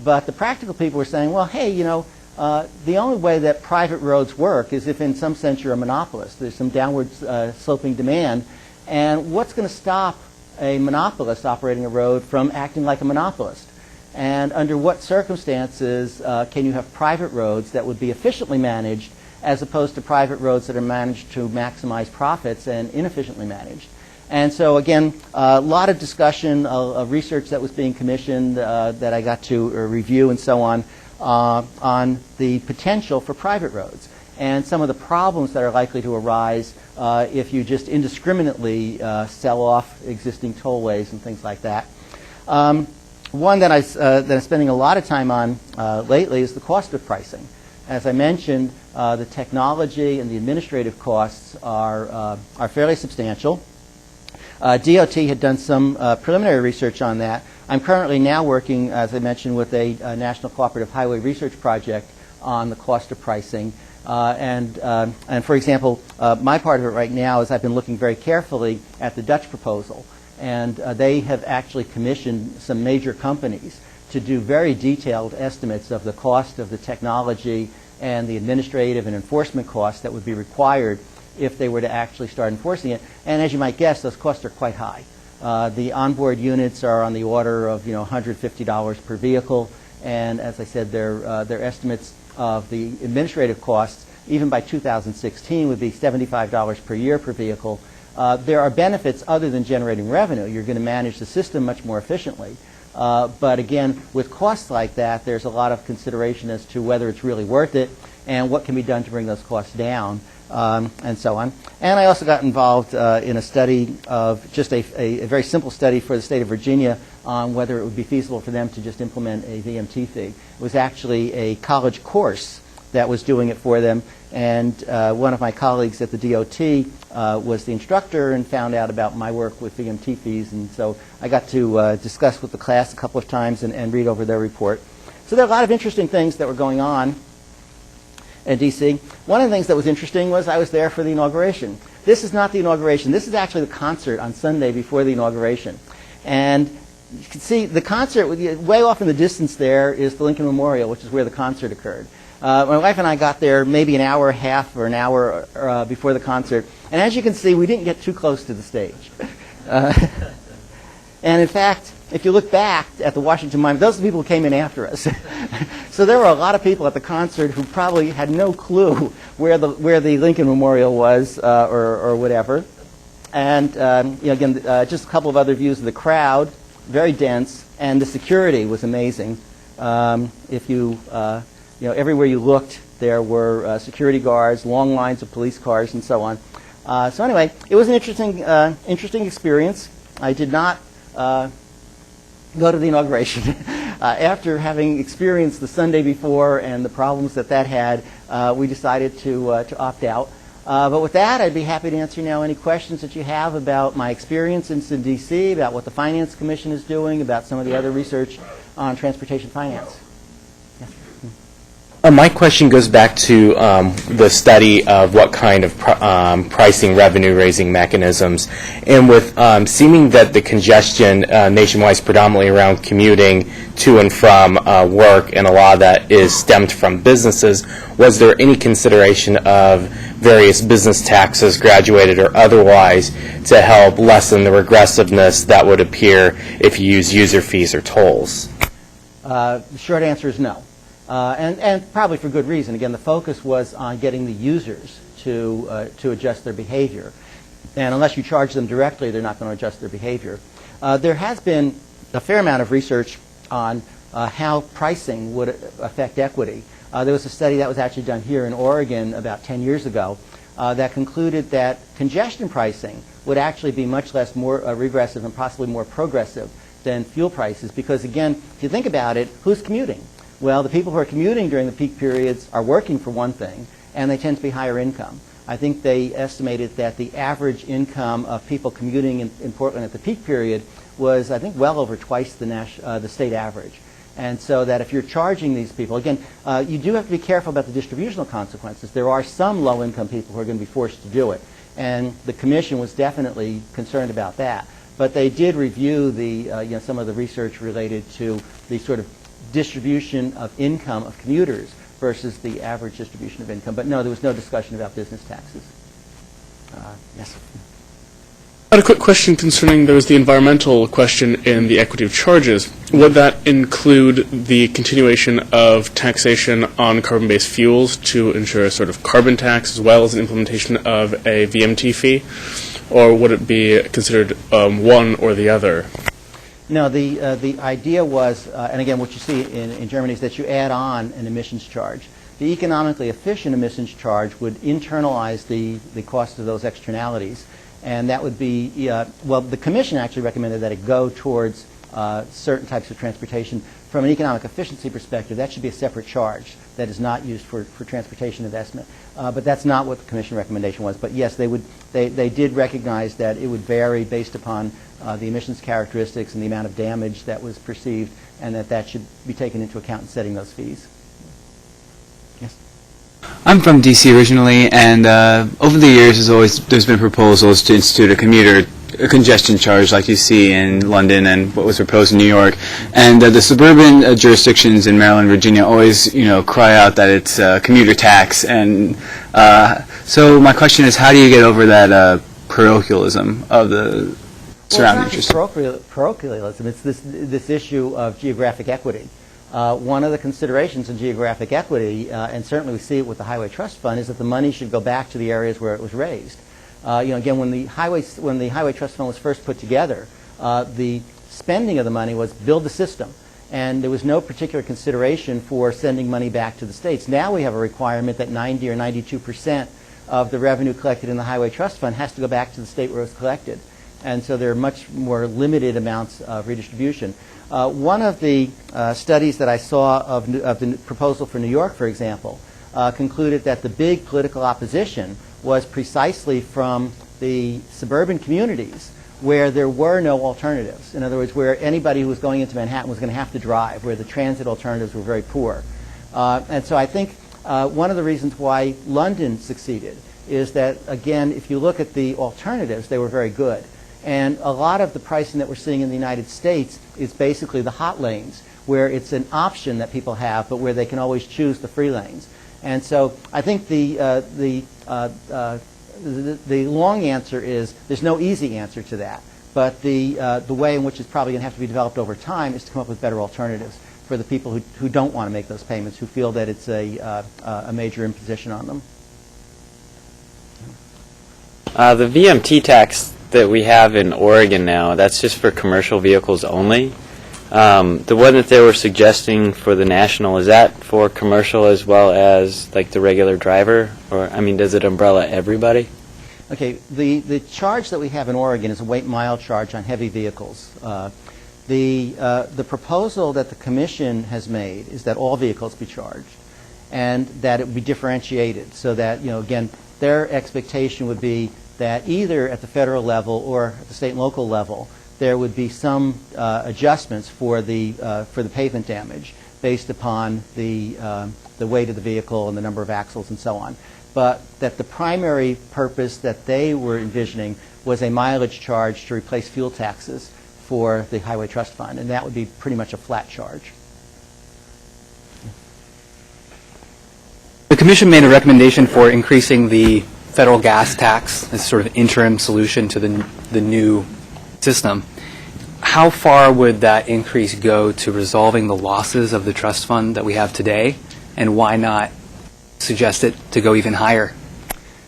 But the practical people were saying, well, hey, the only way that private roads work is if in some sense you're a monopolist. There's some downward sloping demand. And what's going to stop a monopolist operating a road from acting like a monopolist? And under what circumstances can you have private roads that would be efficiently managed as opposed to private roads that are managed to maximize profits and inefficiently managed? And so, again, a lot of discussion, of research that was being commissioned that I got to review and so on the potential for private roads and some of the problems that are likely to arise if you just indiscriminately sell off existing tollways and things like that. One that I'm spending a lot of time on lately is the cost of pricing. As I mentioned, the technology and the administrative costs are fairly substantial. DOT had done some preliminary research on that. I'm currently now working, as I mentioned, with a National Cooperative Highway Research Project on the cost of pricing. And for example, my part of it right now is I've been looking very carefully at the Dutch proposal. And they have actually commissioned some major companies to do very detailed estimates of the cost of the technology and the administrative and enforcement costs that would be required if they were to actually start enforcing it. And as you might guess, those costs are quite high. The onboard units are on the order of $150 per vehicle, and as I said, their estimates of the administrative costs, even by 2016, would be $75 per year per vehicle. There are benefits other than generating revenue. You're going to manage the system much more efficiently. But again, with costs like that, there's a lot of consideration as to whether it's really worth it and what can be done to bring those costs down. And so on. And I also got involved in a study of just a very simple study for the state of Virginia on whether it would be feasible for them to just implement a VMT fee. It was actually a college course that was doing it for them, and one of my colleagues at the DOT was the instructor and found out about my work with VMT fees, and so I got to discuss with the class a couple of times and read over their report. So there are a lot of interesting things that were going on in D.C. One of the things that was interesting was I was there for the inauguration. This is not the inauguration. This is actually the concert on Sunday before the inauguration. And you can see the concert, way off in the distance there is the Lincoln Memorial, which is where the concert occurred. My wife and I got there maybe an hour and a half or an hour before the concert. And as you can see, we didn't get too close to the stage. And in fact, if you look back at the Washington Monument, those are the people who came in after us. So there were a lot of people at the concert who probably had no clue where the Lincoln Memorial was or whatever. And again, just a couple of other views of the crowd, very dense, and the security was amazing. Everywhere you looked, there were security guards, long lines of police cars, and so on. So anyway, it was an interesting experience. I did not go to the inauguration. After having experienced the Sunday before and the problems that had, we decided to opt out. But with that, I'd be happy to answer now any questions that you have about my experience in D.C., about what the Finance Commission is doing, about some of the other research on transportation finance. My question goes back to the study of what kind of pricing revenue-raising mechanisms. And with seeming that the congestion nationwide is predominantly around commuting to and from work, and a lot of that is stemmed from businesses, was there any consideration of various business taxes, graduated or otherwise, to help lessen the regressiveness that would appear if you use user fees or tolls? The short answer is no. And probably for good reason. Again, the focus was on getting the users to adjust their behavior. And unless you charge them directly, they're not going to adjust their behavior. There has been a fair amount of research on how pricing would affect equity. There was a study that was actually done here in Oregon about 10 years ago that concluded that congestion pricing would actually be much less more regressive and possibly more progressive than fuel prices because, again, if you think about it, who's commuting? Well, the people who are commuting during the peak periods are working for one thing, and they tend to be higher income. I think they estimated that the average income of people commuting in Portland at the peak period was, I think, well over twice the state average. And so that if you're charging these people, again, you do have to be careful about the distributional consequences. There are some low-income people who are going to be forced to do it, and the commission was definitely concerned about that. But they did review the, some of the research related to the sort of distribution of income of commuters versus the average distribution of income. But no, there was no discussion about business taxes. Yes? I had a quick question concerning there was the environmental question in the equity of charges. Would that include the continuation of taxation on carbon-based fuels to ensure a sort of carbon tax as well as an implementation of a VMT fee? Or would it be considered one or the other? No, the idea was, and again, what you see in Germany is that you add on an emissions charge. The economically efficient emissions charge would internalize the cost of those externalities, and that would be, well, the commission actually recommended that it go towards certain types of transportation. From an economic efficiency perspective, that should be a separate charge that is not used for transportation investment. But that's not what the commission recommendation was. But yes, they did recognize that it would vary based upon the emissions characteristics and the amount of damage that was perceived, and that should be taken into account in setting those fees. Yes? I'm from D.C. originally, and over the years there's been proposals to institute a congestion charge like you see in London and what was proposed in New York. And the suburban jurisdictions in Maryland and Virginia always, cry out that it's a commuter tax. And so my question is, how do you get over that parochialism of the surrounding jurisdictions? Parochialism. It's this issue of geographic equity. One of the considerations in geographic equity, and certainly we see it with the Highway Trust Fund, is that the money should go back to the areas where it was raised. Again, when the Highway Trust Fund was first put together, the spending of the money was build the system, and there was no particular consideration for sending money back to the states. Now we have a requirement that 90 or 92% of the revenue collected in the Highway Trust Fund has to go back to the state where it was collected, and so there are much more limited amounts of redistribution. One of the studies that I saw of the proposal for New York, for example, concluded that the big political opposition was precisely from the suburban communities where there were no alternatives. In other words, where anybody who was going into Manhattan was going to have to drive, where the transit alternatives were very poor. And so I think one of the reasons why London succeeded is that, again, if you look at the alternatives, they were very good. And a lot of the pricing that we're seeing in the United States is basically the hot lanes, where it's an option that people have, but where they can always choose the free lanes. And so I think the long answer is there's no easy answer to that. But the way in which it's probably going to have to be developed over time is to come up with better alternatives for the people who don't want to make those payments, who feel that it's a major imposition on them. The VMT tax that we have in Oregon now, that's just for commercial vehicles only. The one that they were suggesting for the national, is that for commercial as well as like the regular driver? Or, I mean, does it umbrella everybody? Okay, the charge that we have in Oregon is a weight mile charge on heavy vehicles. The proposal that the commission has made is that all vehicles be charged and that it would be differentiated so that, again, their expectation would be that either at the federal level or at the state and local level, there would be some adjustments for the pavement damage based upon the weight of the vehicle and the number of axles and so on. But that the primary purpose that they were envisioning was a mileage charge to replace fuel taxes for the Highway Trust Fund, and that would be pretty much a flat charge. The Commission made a recommendation for increasing the federal gas tax as sort of interim solution to the new system. How far would that increase go to resolving the losses of the trust fund that we have today, and why not suggest it to go even higher?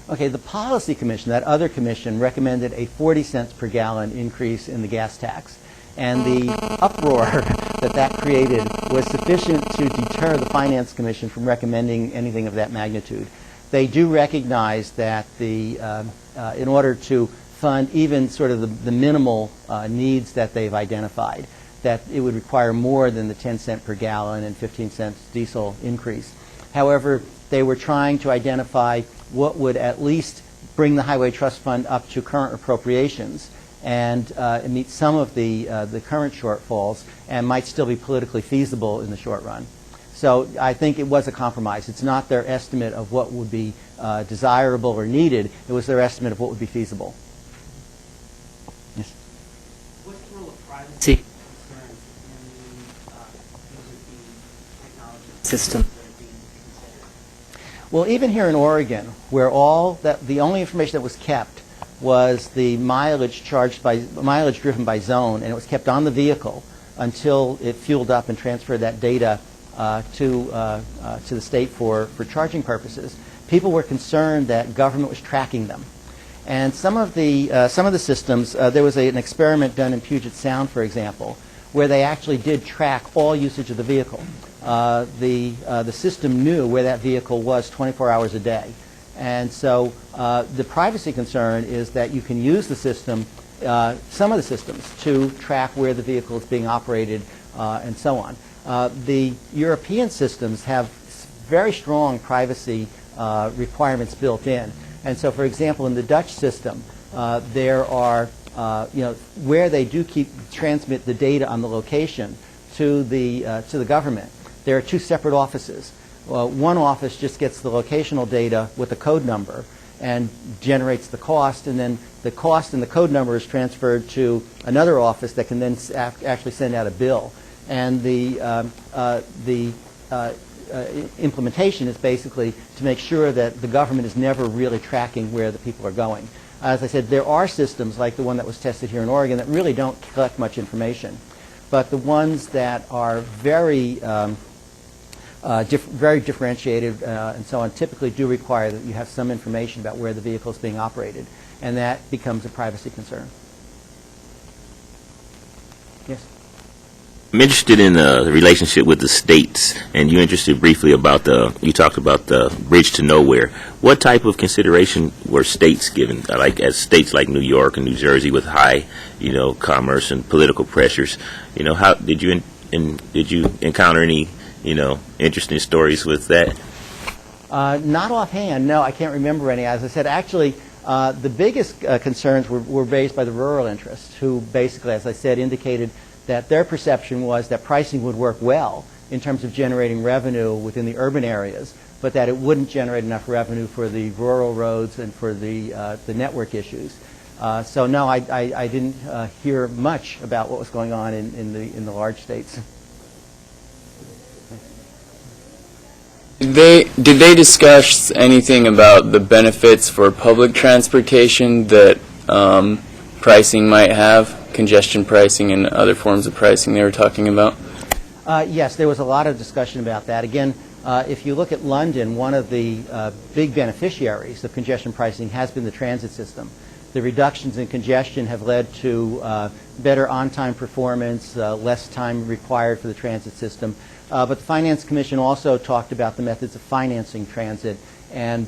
Okay, the Policy Commission, that other commission, recommended a 40 cents per gallon increase in the gas tax. And the uproar that created was sufficient to deter the Finance Commission from recommending anything of that magnitude. They do recognize that in order to fund even sort of the minimal needs that they've identified, that it would require more than the 10 cent per gallon and 15 cents diesel increase. However, they were trying to identify what would at least bring the Highway Trust Fund up to current appropriations and meet some of the current shortfalls and might still be politically feasible in the short run. So I think it was a compromise. It's not their estimate of what would be desirable or needed. It was their estimate of what would be feasible. Yes? What's the role of privacy concerns in the technology systems that are being considered? Well, even here in Oregon, where the only information that was kept was the mileage driven by zone, and it was kept on the vehicle until it fueled up and transferred that data to the state for charging purposes. People were concerned that government was tracking them, and some of the systems. There was an experiment done in Puget Sound, for example, where they actually did track all usage of the vehicle. The system knew where that vehicle was 24 hours a day. And so the privacy concern is that you can use the system, some of the systems, to track where the vehicle is being operated and so on. The European systems have very strong privacy requirements built in. And so, for example, in the Dutch system, there are, where they do transmit the data on the location to the government, there are two separate offices. One office just gets the locational data with a code number and generates the cost, and then the cost and the code number is transferred to another office that can then actually send out a bill. And the implementation is basically to make sure that the government is never really tracking where the people are going. As I said, there are systems like the one that was tested here in Oregon that really don't collect much information. But the ones that are very differentiated and so on typically do require that you have some information about where the vehicle is being operated, and that becomes a privacy concern. Yes? I'm interested in the relationship with the states, and you interested briefly about you talked about the bridge to nowhere. What type of consideration were states given, as states like New York and New Jersey with high, commerce and political pressures? How did you encounter any, interesting stories with that? Not offhand, no, I can't remember any. As I said, actually, the biggest concerns were raised by the rural interests, who basically, as I said, indicated that their perception was that pricing would work well in terms of generating revenue within the urban areas, but that it wouldn't generate enough revenue for the rural roads and for the network issues. So no, I didn't hear much about what was going on in the large states. Did they discuss anything about the benefits for public transportation that pricing might have? Congestion pricing and other forms of pricing they were talking about? Yes, there was a lot of discussion about that. Again, if you look at London, one of the big beneficiaries of congestion pricing has been the transit system. The reductions in congestion have led to better on-time performance, less time required for the transit system. But the Finance Commission also talked about the methods of financing transit. And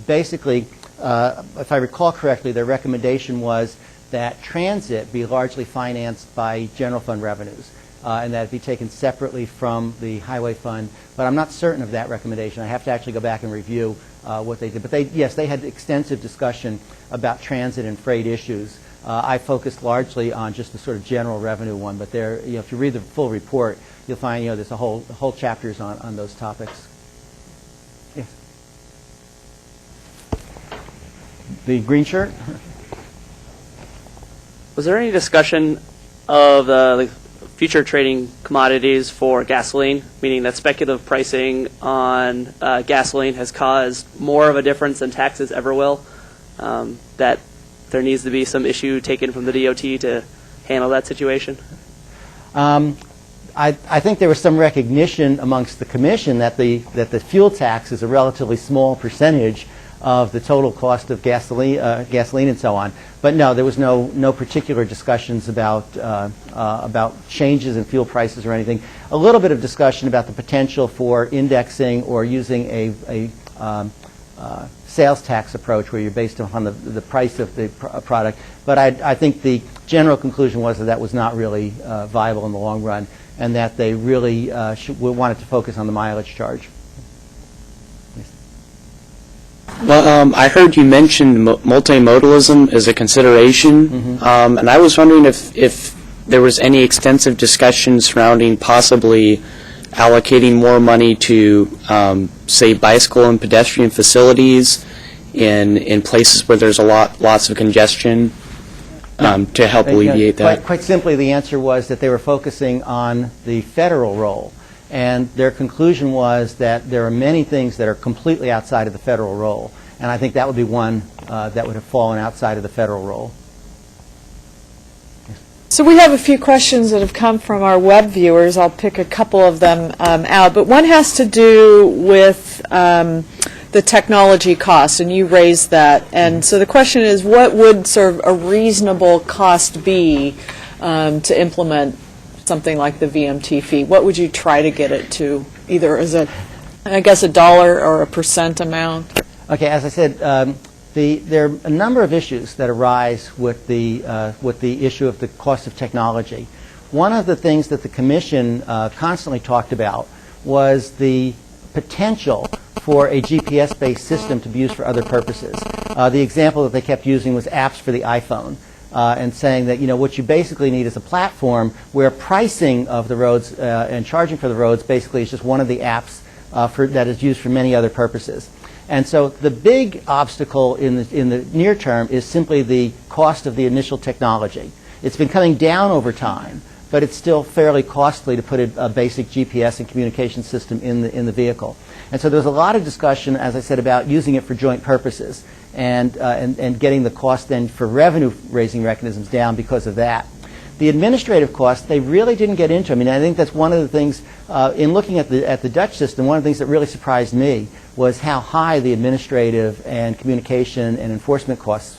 basically, if I recall correctly, their recommendation was that transit be largely financed by general fund revenues, and that it be taken separately from the highway fund. But I'm not certain of that recommendation. I have to actually go back and review what they did. But yes, they had extensive discussion about transit and freight issues. I focused largely on just the sort of general revenue one. But there, if you read the full report, you'll find there's a whole chapters on those topics. Yes. The green shirt. Was there any discussion of future trading commodities for gasoline, meaning that speculative pricing on gasoline has caused more of a difference than taxes ever will, that there needs to be some issue taken from the DOT to handle that situation? I think there was some recognition amongst the commission that the fuel tax is a relatively small percentage of the total cost of gasoline and so on. But no, there was no particular discussions about changes in fuel prices or anything. A little bit of discussion about the potential for indexing or using a sales tax approach where you're based upon the price of the product. But I think the general conclusion was that that was not really viable in the long run, and that they really wanted to focus on the mileage charge. Well, I heard you mention multimodalism as a consideration, and I was wondering if there was any extensive discussion surrounding possibly allocating more money to, say, bicycle and pedestrian facilities in places where there's lots of congestion to help alleviate that. Quite simply, the answer was that they were focusing on the federal role. And their conclusion was that there are many things that are completely outside of the federal role. And I think that would be one that would have fallen outside of the federal role. So we have a few questions that have come from our web viewers. I'll pick a couple of them out. But one has to do with the technology cost, and you raised that. And so the question is, what would sort of a reasonable cost be to implement something like the VMT fee? What would you try to get it to, either as a dollar or a percent amount? Okay, as I said, there are a number of issues that arise with the issue of the cost of technology. One of the things that the Commission constantly talked about was the potential for a GPS-based system to be used for other purposes. The example that they kept using was apps for the iPhone. And saying that, what you basically need is a platform where pricing of the roads and charging for the roads basically is just one of the apps that is used for many other purposes. And so the big obstacle in the near term is simply the cost of the initial technology. It's been coming down over time, but it's still fairly costly to put a basic GPS and communication system in the vehicle. And so there's a lot of discussion, as I said, about using it for joint purposes and getting the cost then for revenue-raising mechanisms down because of that. The administrative costs, they really didn't get into. I mean, I think that's one of the things, in looking at the Dutch system, one of the things that really surprised me was how high the administrative and communication and enforcement costs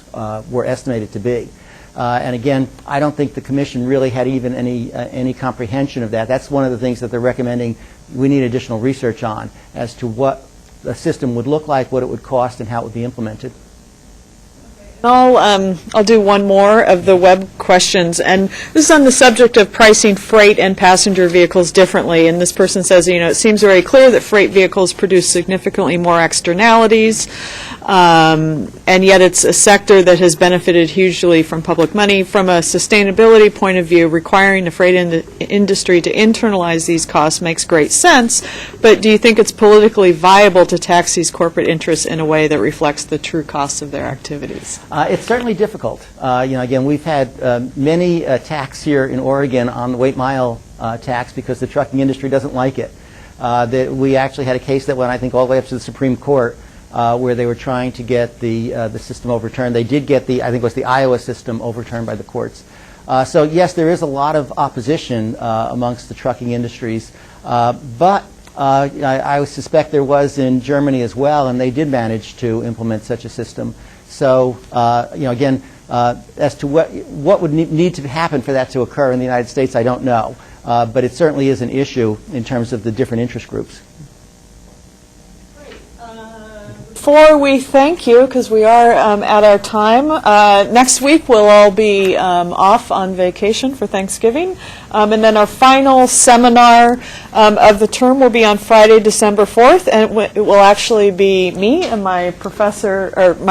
were estimated to be. And again, I don't think the Commission really had even any comprehension of that. That's one of the things that they're recommending we need additional research on as to what the system would look like, what it would cost, and how it would be implemented. I'll do one more of the web questions, and this is on the subject of pricing freight and passenger vehicles differently. And this person says, it seems very clear that freight vehicles produce significantly more externalities, and yet it's a sector that has benefited hugely from public money. From a sustainability point of view, requiring the freight industry to internalize these costs makes great sense, but do you think it's politically viable to tax these corporate interests in a way that reflects the true costs of their activities? It's certainly difficult. Again, we've had many attacks here in Oregon on the weight mile tax because the trucking industry doesn't like it. We actually had a case that went, I think, all the way up to the Supreme Court where they were trying to get the system overturned. They did get I think it was the Iowa system overturned by the courts. So yes, there is a lot of opposition amongst the trucking industries, but I suspect there was in Germany as well, and they did manage to implement such a system. So, again, as to what would need to happen for that to occur in the United States, I don't know. But it certainly is an issue in terms of the different interest groups. Before we thank you, because we are at our time, next week we'll all be off on vacation for Thanksgiving. And then our final seminar of the term will be on Friday, December 4th, and it will actually be me and my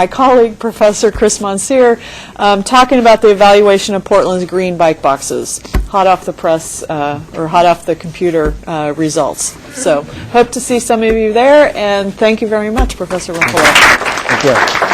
colleague, Professor Chris Monsieur, talking about the evaluation of Portland's green bike boxes, hot off the press or hot off the computer results. So hope to see some of you there, and thank you very much, Professor Rufolo. Thank you.